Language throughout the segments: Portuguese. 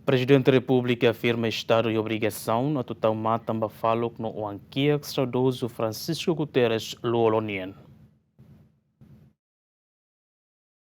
Prezidente Repúblika afirma Estado e obrigasaun atau tau-matan Faluk no ankia Saudozu Francisco Guterres Lú-Olo nian.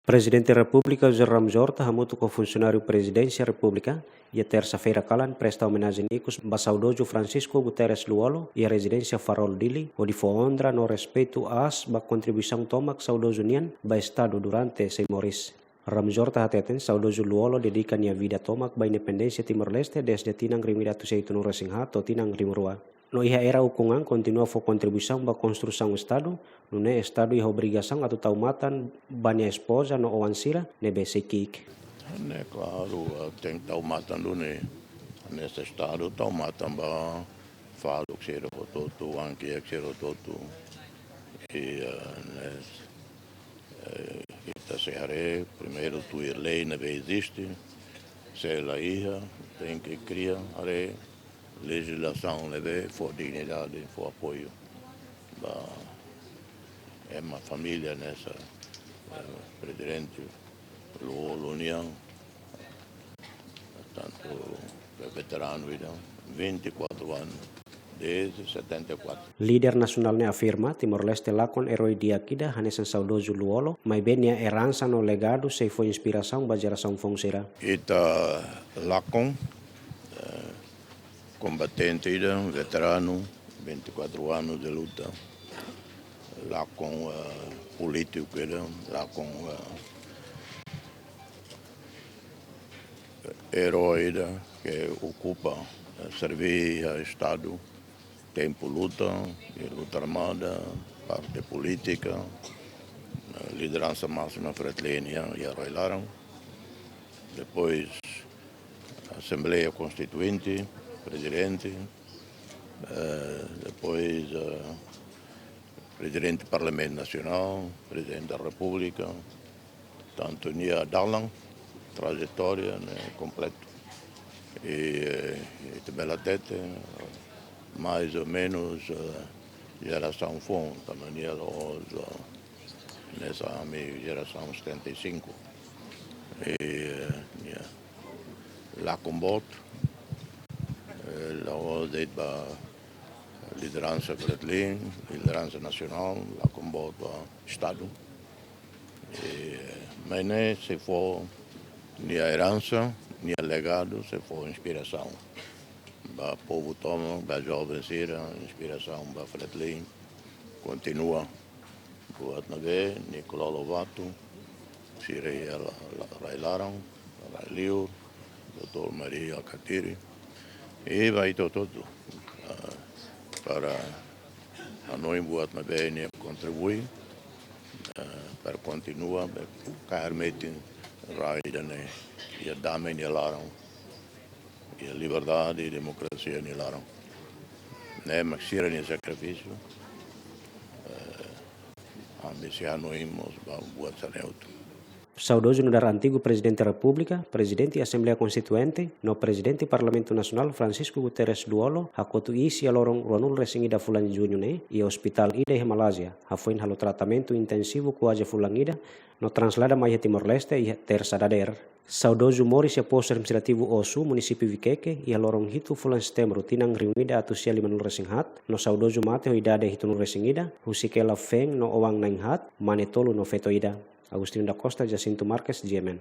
Presidente Repúblika Jorta hamutu com funcionário Presidência República e terça-feira calan presta homenagem icos a Saudozu Francisco Guterres Lú-Olo e a residência Farol Dili, onde foi no respeito às contribuição tomak Saudozu nian ba Estado durante sem moris. Ramjorta hateten Saudozu Lú-Olo dedica nia vida tomak ba independência Timor-Leste desde tinang rimida tu seitu no resinghat to tinang rimurua. No iha era ukungan continua fo contribuição ba construção Estadu, no ne Estadu iha obrigasaun atau tau-matan banya esposa no oansira ne besekik. É claro, tem tau-matan do ne. Nesse Estado, tau-matan ba Faluk ser rototo, anki ser rototo. E ita se hare, primeiro tu lei não existe, se ela ia, tem que criar hare legislação leve for dignidade, for apoio. É uma família nessa Presidente Lú-Olo nian, tanto veterano, 24 anos, desde 74. Líder nasional ne afirma Timor-Leste lakon herói diakida hanesan Saudozu Lú-Olo, mai benia herança no legado se foi inspiração ba geração fonsera. Ita lakon combatente, veterano, 24 anos de luta, lá com político, lá com herói que ocupa servir ao Estado, tempo luta armada, parte política, liderança máxima fretlênia e arroilaram, depois Assembleia Constituinte, Presidente, depois Presidente do Parlamento Nacional, Presidente da República, tanto Nia Dalan, trajetória completa, e Bela Tete, mais ou menos geração FON, também nessa geração 75, e lá com Boto, a liderança Bretlin, liderança nacional, lá com o Estado. Mas nem se for nem a herança, nem a legado, se for inspiração. O povo toma, a jovem sira, inspiração, a Bretlin, continua. Boa nave, Nicolau Lovato, Sirei Railaram, Railiur, Dr. Maria Catiri. E vai todo para a nós buat na bem contribuir para continuar a meter raida né e a dama nilaram e a liberdade e democracia nilaram né mas sira nem sacrifício a missão nós buat saneuto. Saudozu no dar antigo Presidente República, Presidente e Assembleia Constituinte, no Presidente Parlamento Nacional Francisco Guterres Lú-Olo, hakotu isi a lorong ruanul resingida fulan junho ne, e hospital ida e Malásia, hafoin halo tratamento intensivo kuaja fulan ida, no translada mai Timor-Leste e terçadader. Saudozu mori se posto administrativo Osu, município Vikeke, e a lorong hitu fulan setembro tinang reunida atusia limanul resinghat, no Saudozu mate ho idade hitunul resingida, husikela feng no owang nainghat, manetolu no fetoida. Agustín da Costa, Jacinto Marques, GMN.